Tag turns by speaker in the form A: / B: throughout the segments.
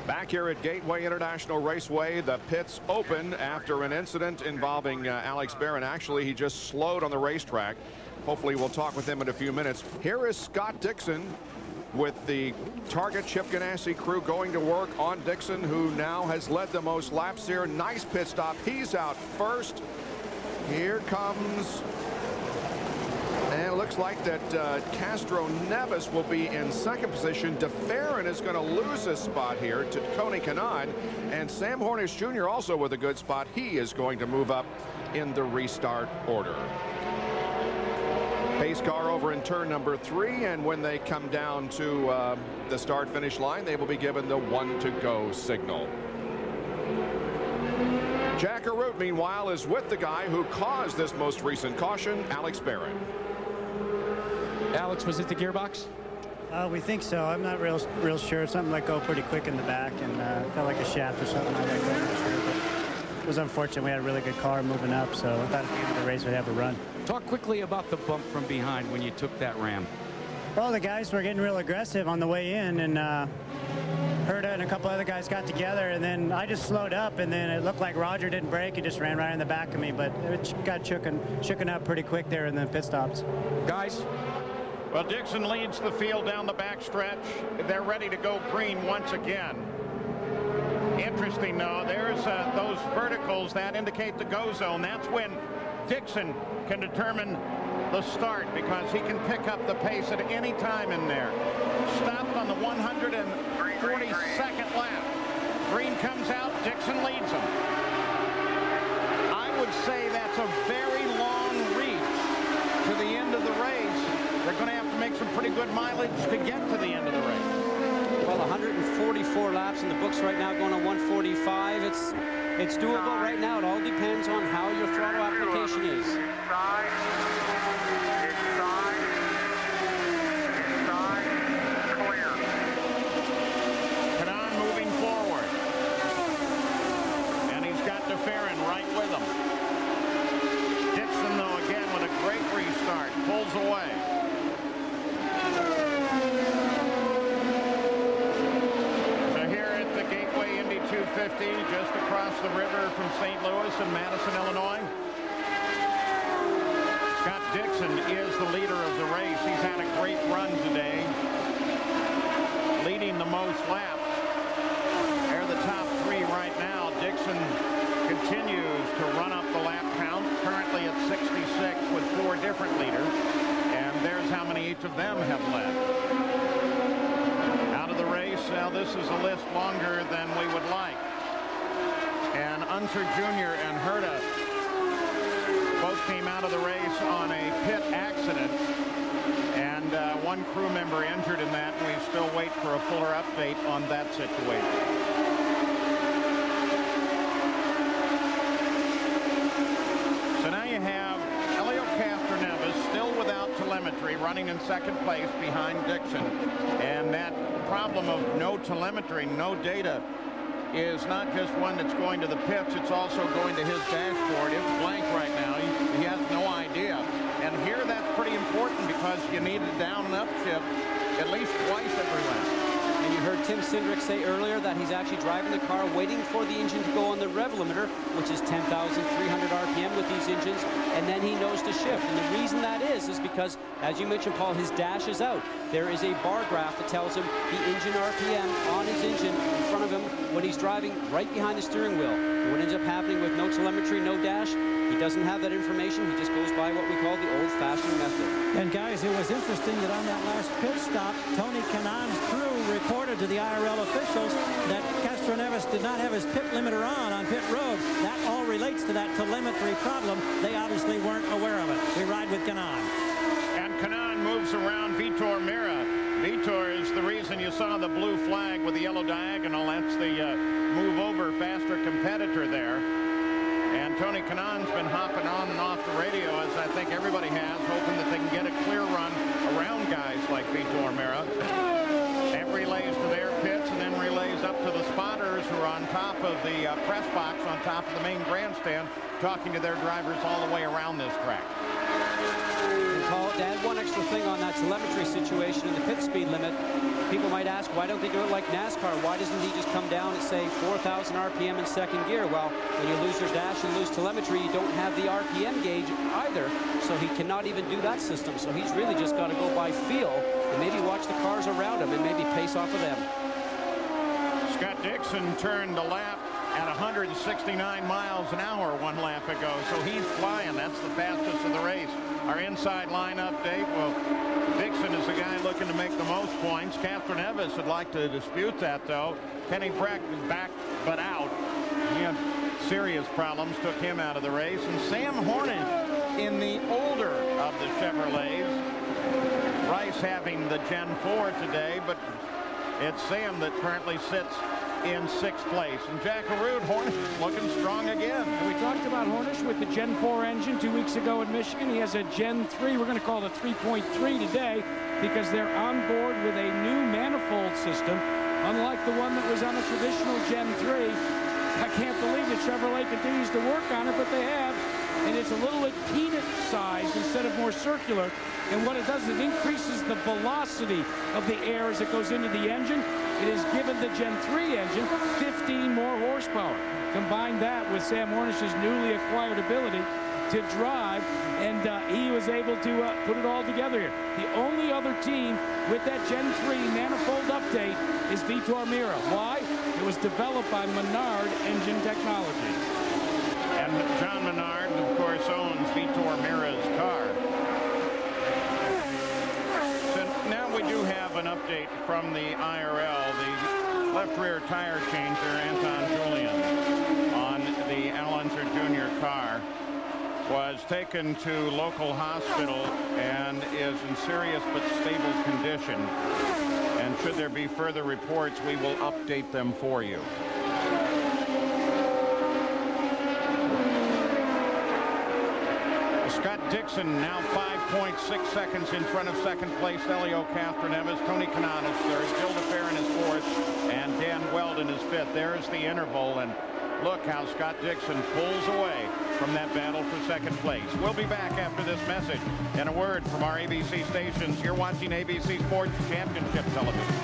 A: Back here at Gateway International Raceway, the pits open after an incident involving Alex Barron. Actually, he just slowed on the racetrack. Hopefully, we'll talk with him in a few minutes. Here is Scott Dixon with the Target Chip Ganassi crew going to work on Dixon, who now has led the most laps here. Nice pit stop. He's out first. Here comes, and it looks like that Castroneves will be in second position. DeFerrin is going to lose his spot here to Tony Kanaan, and Sam Hornish Jr. also with a good spot. He is going to move up in the restart order. Pace car over in turn number 3, and when they come down to the start-finish line, they will be given the 1 to go signal. Jack Arute, meanwhile, is with the guy who caused this most recent caution, Alex Barron.
B: Alex, was it the gearbox?
C: We think so. I'm not real sure. Something let go pretty quick in the back, and felt like a shaft or something like that. It was unfortunate. We had a really good car moving up, so I thought at the end of the race we'd have a run.
B: Talk quickly about the bump from behind when you took that ram.
C: Well, the guys were getting real aggressive on the way in, and Herta and a couple other guys got together, and then I just slowed up, and then it looked like Roger didn't brake. He just ran right in the back of me, but it got shooken up pretty quick there in the pit stops.
B: Guys?
D: Well, Dixon leads the field down the backstretch. They're ready to go green once again. Interesting, though, there's those verticals that indicate the go zone. That's when Dixon can determine the start, because he can pick up the pace at any time in there. Stopped on the 142nd lap. Green comes out, Dixon leads him. I would say that's a very long reach to the end of the race. They're going to have to make some pretty good mileage to get to the end of the race.
E: Well, 144 laps in the books right now, going on 145. It's doable right now. It all depends on how your throttle application is.
D: Kanaan moving forward. And he's got DeFerrin right with him. Dixon, though, again with a great restart. Pulls away. Just across the river from St. Louis and Madison, Illinois. Scott Dixon is the leader of the race. He's had a great run today, leading the most laps. They're the top 3 right now. Dixon continues to run up the lap count, currently at 66 with 4 different leaders, and there's how many each of them have led. Out of the race, now this is a list longer than we would like. And Unser Jr. and Herta both came out of the race on a pit accident, and one crew member injured in that. We still wait for a fuller update on that situation. So now you have Castroneves still without telemetry, running in second place behind Dixon, and that problem of no telemetry, no data, is not just one that's going to the pits, it's also going to his dashboard. It's blank right now. He has no idea. And here that's pretty important, because you need a down and up shift at least twice every lap.
E: And you heard Tim Cindric say earlier that he's actually driving the car, waiting for the engine to go on the rev limiter, which is 10,300 RPM with these engines, and then he knows to shift. And the reason that is because, as you mentioned, Paul, his dash is out. There is a bar graph that tells him the engine RPM on his engine in front of him when he's driving right behind the steering wheel. And what ends up happening with no telemetry, no dash, he doesn't have that information. He just goes by what we call the old-fashioned method.
F: And guys, it was interesting that on that last pit stop, Tony Kanaan's crew reported to the IRL officials that Castroneves did not have his pit limiter on pit road. That all relates to that telemetry problem. They obviously weren't aware of it. We ride with Kanaan.
D: And Kanaan moves around Vitor Mira. Vitor is the reason you saw the blue flag with the yellow diagonal. That's the move over faster competitor there. And Tony Kanaan's been hopping on and off the radio, as I think everybody has, hoping that they can get a clear run around guys like Vitor Mira. And relays to their pits, and then relays up to the spotters who are on top of the press box, on top of the main grandstand, talking to their drivers all the way around this track.
E: Paul, to add one extra thing on that telemetry situation and the pit speed limit, people might ask, why don't they do it like NASCAR? Why doesn't he just come down and say 4,000 RPM in second gear? Well, when you lose your dash and lose telemetry, you don't have the RPM gauge either, so he cannot even do that system. So he's really just got to go by feel and maybe watch the cars around him and maybe pace off of them.
D: Scott Dixon turned a lap at 169 miles an hour 1 lap ago, so he's flying. That's the fastest of the race. Our inside line update, well, Dixon is the guy looking to make the most points. Castroneves would like to dispute that, though. Kenny Breck is back but out. He had serious problems, took him out of the race. And Sam Hornish in the older of the Chevrolets. Rice having the Gen 4 today, but it's Sam that currently sits in 6th place. And Jack Arute, Hornish is looking strong again.
G: And we talked about Hornish with the Gen 4 engine 2 weeks ago in Michigan. He has a Gen 3. We're going to call it a 3.3 today because they're on board with a new manifold system, unlike the one that was on a traditional Gen 3. I can't believe that Chevrolet continues to work on it, but they have. And it's a little bit peanut sized instead of more circular. And what it does is it increases the velocity of the air as it goes into the engine. It has given the Gen 3 engine 15 more horsepower. Combine that with Sam Hornish's newly acquired ability to drive, and he was able to put it all together here. The only other team with that Gen 3 manifold update is Vitor Mira. Why? It was developed by Menard Engine Technology.
D: And John Menard, of course, owns Vitor Mira's car. So now we do have an update from the IRL. The left rear tire changer, Anton Julian, on the Al Unser Jr. car, was taken to local hospital and is in serious but stable condition. And should there be further reports, we will update them for you. Scott Dixon now 5.6 seconds in front of second place Helio Castroneves. Tony Kanaan is third, Gil DeFerrin is fourth, and Dan Weldon is fifth. There's the interval, and look how Scott Dixon pulls away from that battle for second place. We'll be back after this message and a word from our ABC stations. You're watching ABC Sports Championship Television.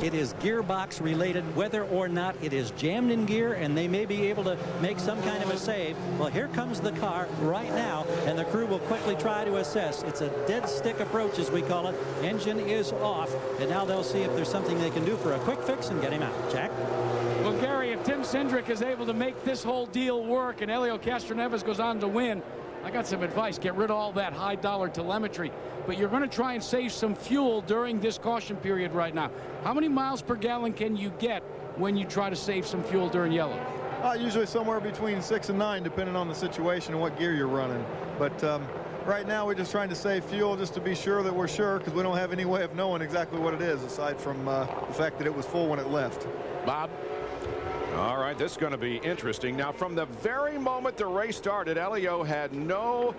F: It is gearbox related, whether or not it is jammed in gear, and they may be able to make some kind of a save. Well, here comes the car right now, and the crew will quickly try to assess. It's a dead stick approach, as we call it. Engine is off, and now they'll see if there's something they can do for a quick fix and get him out. Jack?
G: Well, Gary, if Tim Cindric is able to make this whole deal work and Helio Castroneves goes on to win, I got some advice. Get rid of all that high-dollar telemetry. But you're going to try and save some fuel during this caution period right now. How many miles per gallon can you get when you try to save some fuel during yellow?
H: Usually somewhere between 6 and 9, depending on the situation and what gear you're running. But right now, we're just trying to save fuel just to be sure that we're sure, because we don't have any way of knowing exactly what it is, aside from the fact that it was full when it left.
A: Bob? All right, this is going to be interesting. Now, from the very moment the race started, Helio had no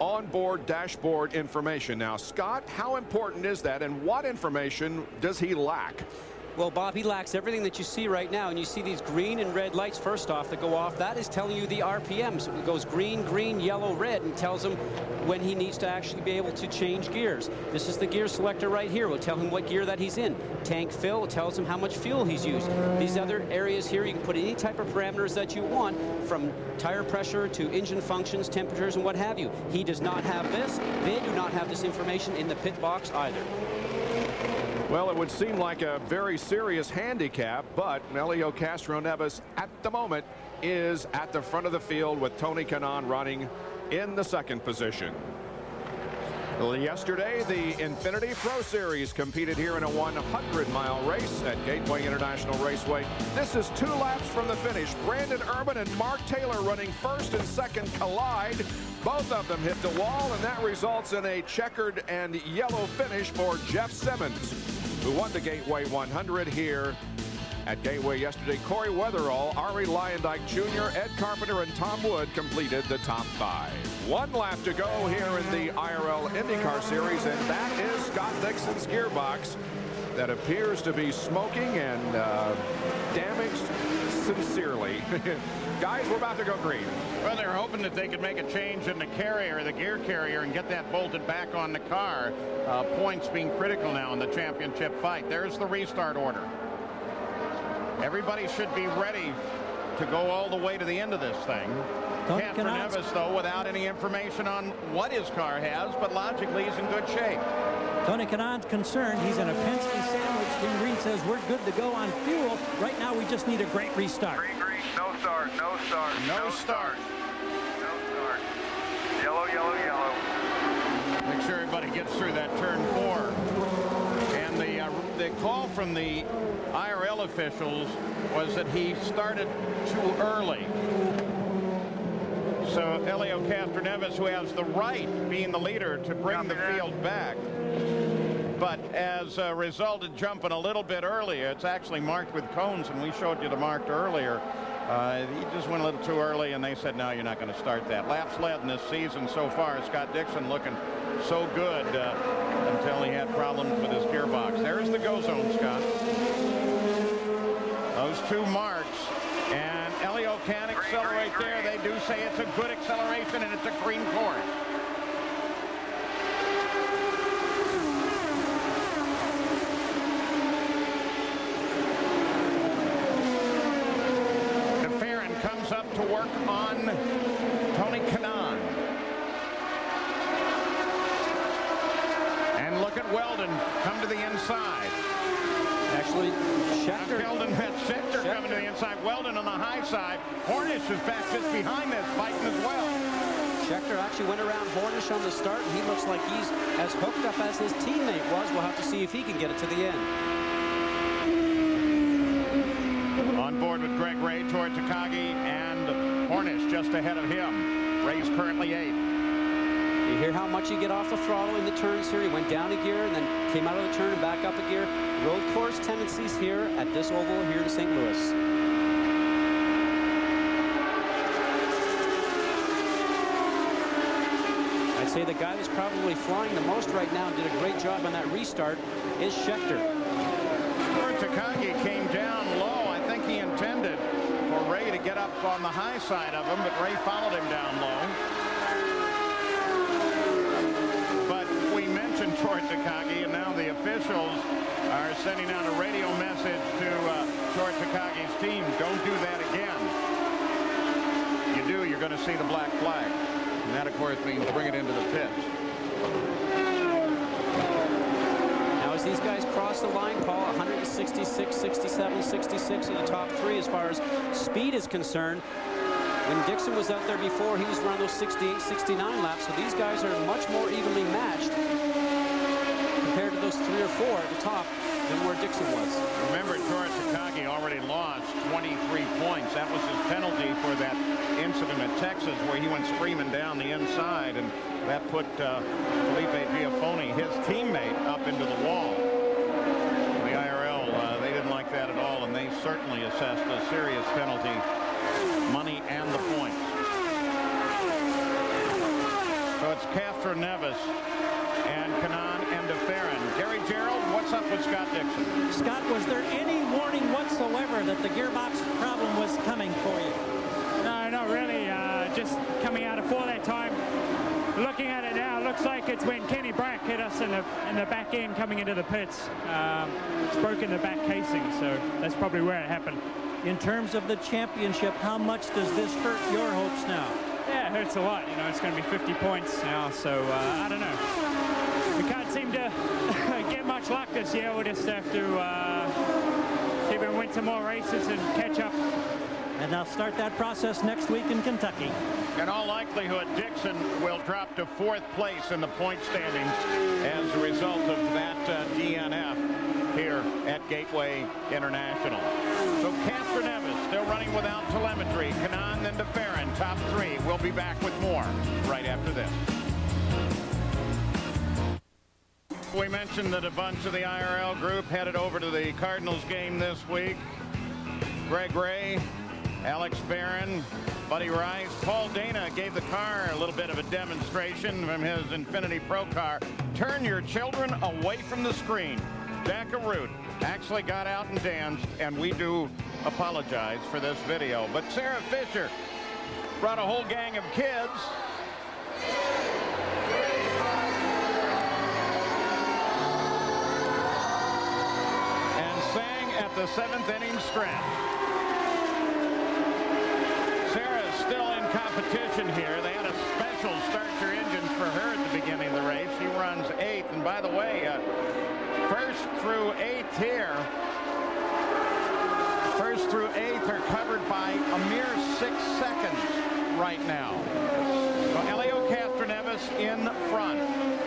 A: onboard dashboard information. Now, Scott, how important is that, and what information does he lack?
E: Well, Bob, he lacks everything that you see right now, and you see these green and red lights first off that go off. That is telling you the RPMs. It goes green, green, yellow, red, and tells him when he needs to actually be able to change gears. This is the gear selector right here. Will tell him what gear that he's in. Tank fill tells him how much fuel he's used. These other areas here, you can put any type of parameters that you want, from tire pressure to engine functions, temperatures, and what have you. He does not have this. They do not have this information in the pit box either.
A: Well, it would seem like a very serious handicap, but Helio Castroneves at the moment is at the front of the field with Tony Kanaan running in the second position. Yesterday, the Infiniti Pro Series competed here in a 100-mile race at Gateway International Raceway. This is 2 laps from the finish. Brandon Urban and Mark Taylor running first and second collide. Both of them hit the wall, and that results in a checkered and yellow finish for Jeff Simmons, who won the Gateway 100 here at Gateway yesterday. Corey Weatherall, Ari Lyondike Jr., Ed Carpenter, and Tom Wood completed the top 5. 1 lap to go here in the IRL IndyCar Series, and that is Scott Dixon's gearbox. that appears to be smoking and damaged sincerely. Guys, we're about to go green.
D: Well, they're hoping that they could make a change in the carrier, the gear carrier, and get that bolted back on the car. Points being critical now in the championship fight. There's the restart order. Everybody should be ready to go all the way to the end of this thing. Castroneves, though, without any information on what his car has, but logically he's in good shape.
F: Tony Kanaan's concerned. He's in a Penske sandwich. Team Green says we're good to go on fuel. Right now we just need a great restart.
I: Green, green, no start, no start,
D: no start.
I: No start. Yellow, yellow, yellow.
D: Make sure everybody gets through that turn 4. And the call from the IRL officials was that he started too early. So Helio Castroneves, who has the right, being the leader, to bring the field back. But as a result of jumping a little bit earlier, it's actually marked with cones, and we showed you the marked earlier. He just went a little too early, and they said, no, you're not going to start that. Laps led in this season so far. Scott Dixon looking so good until he had problems with his gearbox. There's the go zone, Scott. Those two marks. And Helio can accelerate there. They do say it's a good acceleration, and it's a green course. DeFerrin comes up to work on Tony Kanaan. And look at Weldon come to the inside.
E: Actually, Schechter.
D: Schechter coming to the inside. Weldon on the high side. Hornish is back just behind this, fighting as well.
E: Schechter actually went around Hornish on the start, and he looks like he's as hooked up as his teammate was. We'll have to see if he can get it to the end.
D: On board with Greg Ray, Tor Takagi, and Hornish just ahead of him. Ray's currently 8th.
E: You hear how much you get off the throttle in the turns here. He went down a gear and then came out of the turn and back up a gear. Road course tendencies here at this oval here in St. Louis. I'd say the guy that's probably flying the most right now and did a great job on that restart is Schechter.
D: Takagi came down low. I think he intended for Ray to get up on the high side of him, but Ray followed him down low. Toward Takagi, and now the officials are sending out a radio message to Toward Takagi's team. Don't do that again. You do, you're going to see the black flag. And that, of course, means bring it into the pits.
E: Now, as these guys cross the line, Paul, 166, 67, 66 in the top 3 as far as speed is concerned. When Dixon was out there before, he was around those 68, 69 laps. So these guys are much more evenly matched compared to those 3 or 4 at the top than where Dixon was.
D: Remember, Tora Takagi already lost 23 points. That was his penalty for that incident at Texas where he went screaming down the inside, and that put Felipe Biafoni, his teammate, up into the wall. The IRL, they didn't like that at all, and they certainly assessed a serious penalty, money and the points. So it's Castroneves and Kanaan and DeFerrin. Gary Gerald, what's up with Scott Dixon?
F: Scott, was there any warning whatsoever that the gearbox problem was coming for you?
J: No, not really. Just coming out of 4 that time. Looking at it now, looks like it's when Kenny Brack hit us in the back end coming into the pits. It's broken the back casing, so that's probably where it happened.
F: In terms of the championship, how much does this hurt your hopes now?
J: Yeah, it hurts a lot. You know, it's going to be 50 points now, so I don't know. We can't seem to get much luck this year. We'll just have to see if we can win some more races and catch up.
F: And they'll start that process next week in Kentucky.
D: In all likelihood, Dixon will drop to 4th place in the point standings as a result of that DNF here at Gateway International. So Castroneves still running without telemetry. Kanaan and DeFerrin, top 3. We'll be back with more right after this. We mentioned that a bunch of the IRL group headed over to the Cardinals game this week. Greg Ray, Alex Barron, Buddy Rice. Paul Dana gave the car a little bit of a demonstration from his Infiniti Pro car. Turn your children away from the screen. Jack Arute actually got out and danced, and we do apologize for this video. But Sarah Fisher brought a whole gang of kids. And sang at the 7th inning stretch. Sarah's still in competition here. They had a special start your engines for her at the beginning of the race. She runs 8th. And by the way, first through 8th here. First through 8th are covered by a mere 6 seconds right now. So Elio Castroneves in front.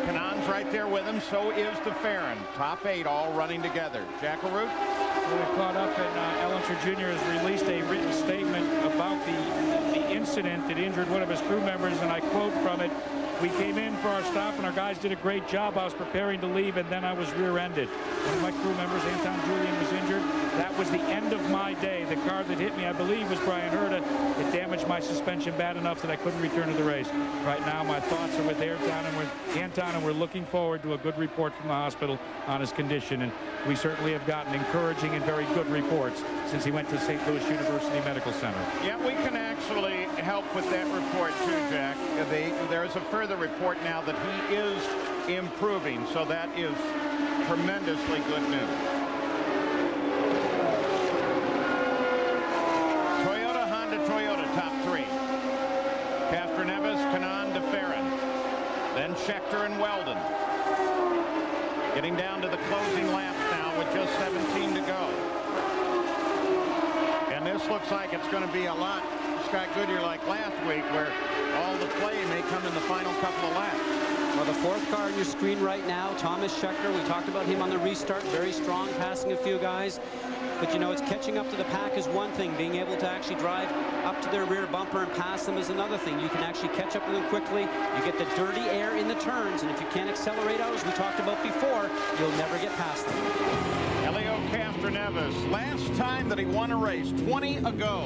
D: Kanon's right there with him. So is DeFerrin. Top 8 all running together. Jack Arute.
G: We're caught up, and Ellinger Jr. has released a written statement about the incident that injured one of his crew members, and I quote from it: "We came in for our stop and our guys did a great job. I was preparing to leave and then I was rear-ended. One of my crew members, Anton Julian, was injured. That was the end of my day. The car that hit me, I believe, was Brian Herta. It damaged my suspension bad enough that I couldn't return to the race. Right now my thoughts are with Anton, and we're looking forward to a good report from the hospital on his condition." And we certainly have gotten encouraging and very good reports since he went to St. Louis University Medical Center.
D: Yeah, we can actually help with that report too, Jack. There's a further report now that he is improving, so that is tremendously good news. Toyota, Honda, Toyota, top 3. Castroneves, Kanon, DeFerrin. Then Schechter and Weldon. Getting down to the closing laps now with just 17 to go. And this looks like it's going to be a lot, Scott Goodyear, like last week, where all the play may come in the final couple of laps.
E: Well, the 4th car on your screen right now, Thomas Schechter. We talked about him on the restart. Very strong, passing a few guys. But, you know, it's catching up to the pack is one thing. Being able to actually drive up to their rear bumper and pass them is another thing. You can actually catch up with them quickly. You get the dirty air in the turns, and if you can't accelerate out, as we talked about before, you'll never get past them.
D: Elio Castroneves, last time that he won a race, 20 ago.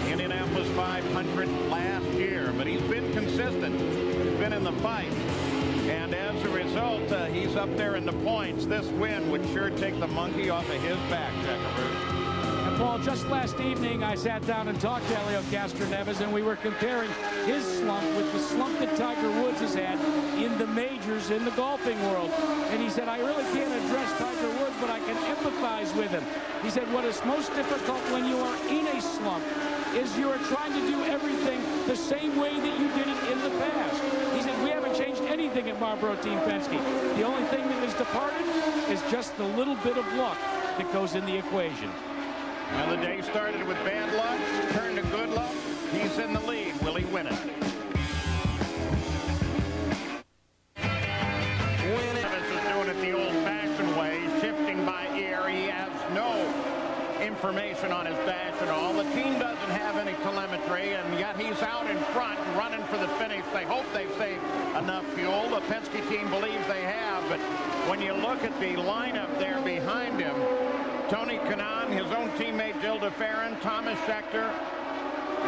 D: Indianapolis 500 last year, but he's been consistent. He's been in the fight. And as a result, he's up there in the points. This win would sure take the monkey off of his back, Jack Arute.
G: And Paul, just last evening, I sat down and talked to Elio Castroneves, and we were comparing his slump with the slump that Tiger Woods has had in the majors in the golfing world. And he said, I really can't address Tiger Woods, but I can empathize with him. He said, what is most difficult when you are in a slump is you are trying to do everything the same way that you did it in the past. He said, we haven't changed anything at Marlboro Team Penske. The only thing that has departed is just the little bit of luck that goes in the equation.
D: Now the day started with bad luck, turned to good luck. He's in the lead. Will he win it? Travis is doing it the old-fashioned way, shifting by ear. He has no information on his dash at all. The team doesn't have any telemetry, and yet he's out in front running for the finish. They hope they've saved enough fuel. The Penske team believes they have, but when you look at the lineup there behind him, Tony Kanaan, his own teammate Gil DeFerrin, Thomas Schechter,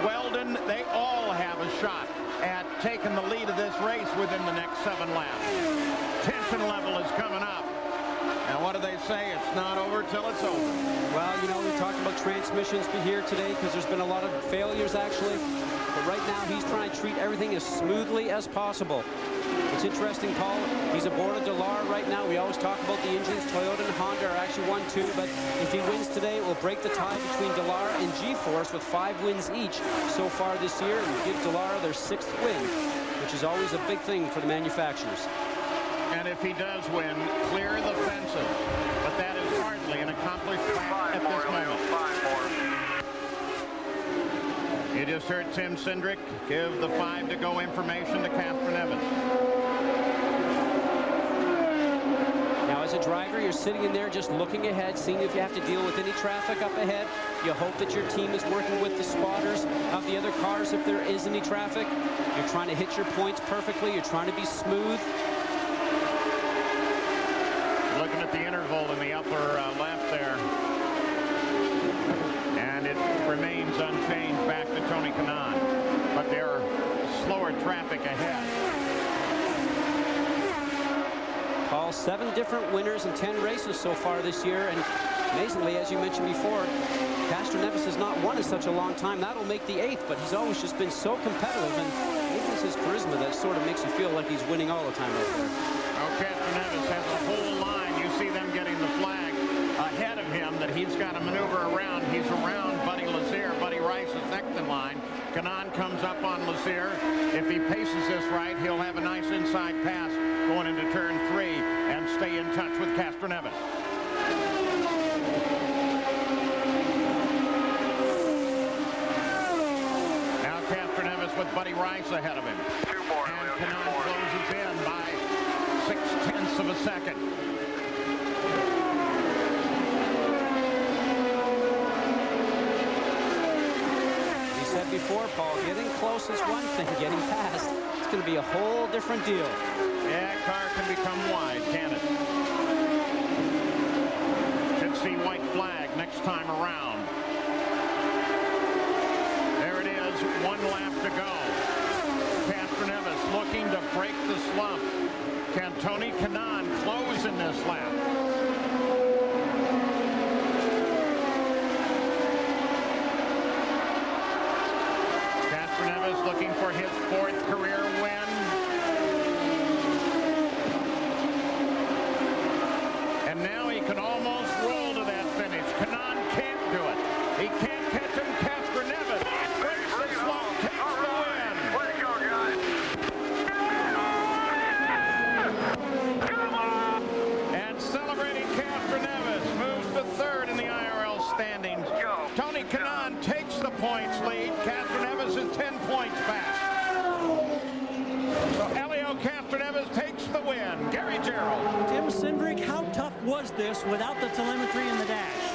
D: Weldon, they all have a shot at taking the lead of this race within the next 7 laps. Tension level is coming up. And what do they say? It's not over till it's over.
E: Well, you know, we talked about transmissions here today because there's been a lot of failures, actually. But right now, he's trying to treat everything as smoothly as possible. It's interesting, Paul. He's aboard a Dallara right now. We always talk about the engines. Toyota and Honda are actually 1-2. But if he wins today, it will break the tie between Dallara and G-Force with 5 wins each so far this year and give Dallara their 6th win, which is always a big thing for the manufacturers.
D: And if he does win, clear the fences. But that is hardly an accomplished fact at this moment. You just heard Tim Cindric give the 5 to go information to Castroneves.
E: Now, as a driver, you're sitting in there just looking ahead, seeing if you have to deal with any traffic up ahead. You hope that your team is working with the spotters of the other cars if there is any traffic. You're trying to hit your points perfectly. You're trying to be smooth.
D: Looking at the interval in the upper left there. And it remains unchanged back to Tony Kanaan. But there are slower traffic ahead.
E: Paul, 7 different winners in 10 races so far this year. And amazingly, as you mentioned before, Castroneves has not won in such a long time. That'll make the 8th, but he's always just been so competitive. And maybe it's his charisma that sort of makes you feel like he's winning all the time out there.
D: Oh, Castroneves has a whole line. You see them getting the flag ahead of him that he's got to maneuver around. He's around Buddy Lazier. Buddy Rice is next in line. Kanaan comes up on Lazier. If he paces this right, he'll have a nice inside pass going into turn 3 and stay in touch with Castroneves. Now Castroneves with Buddy Rice ahead of him. And Kanaan closes in by 0.6 of a second.
E: He said before, Paul, getting close is one thing, getting past, it's going to be a whole different deal.
D: Yeah, car can become wide, can it? Should see white flag next time around. There it is, 1 lap to go. Castroneves looking to break the slump. Can Tony Kanaan close in this lap? Castroneves looking for his 4th career win. And now he can almost roll to that finish. Kanaan can't do it. He can't catch him. Castroneves breaks the slump, takes the win.
I: Way to go, guys. Come on.
D: And celebrating Castroneves moves to 3rd in the IRL standings. Tony Kanaan takes the points lead. Castroneves is 10 points back. So Elio Castroneves takes the win. Gary Gerald.
F: Tim Cindric, how tough was this without the telemetry in the dash?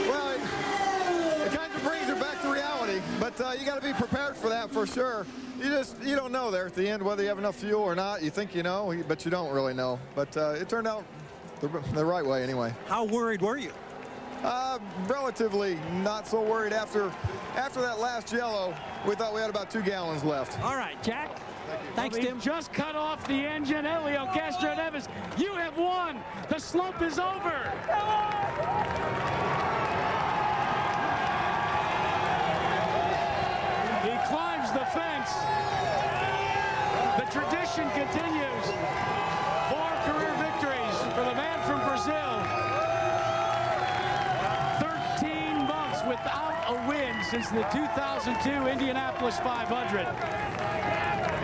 H: Well, it kind of brings it back to reality, but you got to be prepared for that for sure. You don't know there at the end whether you have enough fuel or not. You think you know, but you don't really know. But it turned out the right way anyway.
F: How worried were you?
H: Relatively not so worried. After that last yellow, we thought we had about 2 gallons left.
F: All right, Jack. Thanks,
G: Well,
F: Tim.
G: just cut off the engine. Elio Castroneves, you have won. The slump is over. He climbs the fence. The tradition continues. 4 career victories for the man from Brazil. 13 months without a win since the 2002 Indianapolis 500.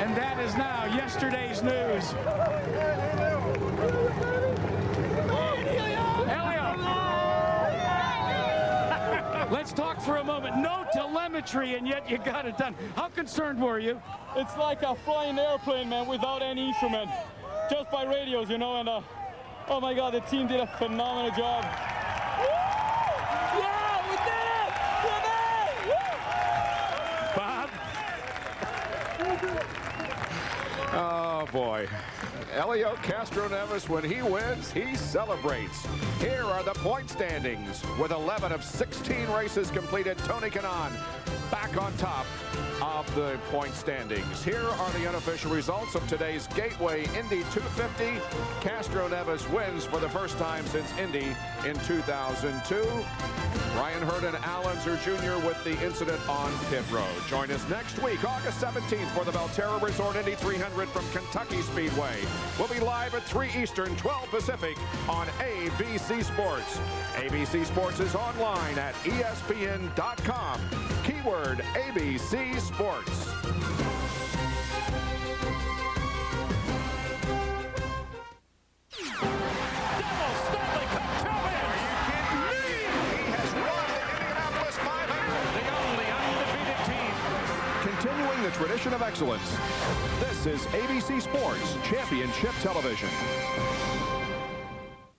G: And that is now yesterday's news. Elio. Let's talk for a moment. No telemetry, and yet you got it done. How concerned were you?
K: It's like a flying airplane, man, without any instrument. Just by radios, you know, and oh my God, the team did a phenomenal job. Woo! Yeah, we did it! We're there!
G: Bob?
A: Oh, boy. Elio Castroneves, when he wins, he celebrates. Here are the point standings. With 11 of 16 races completed, Tony Kanaan back on top of the point standings. Here are the unofficial results of today's Gateway Indy 250. Castroneves wins for the first time since Indy in 2002. Ryan Hurd and Al Unser Jr. with the incident on pit road. Join us next week, August 17th, for the Belterra Resort Indy 300 from Kentucky Speedway. We'll be live at 3 Eastern, 12 Pacific on ABC Sports. ABC Sports is online at ESPN.com. Keyword ABC Sports. Continuing the tradition of excellence, this is ABC Sports Championship Television.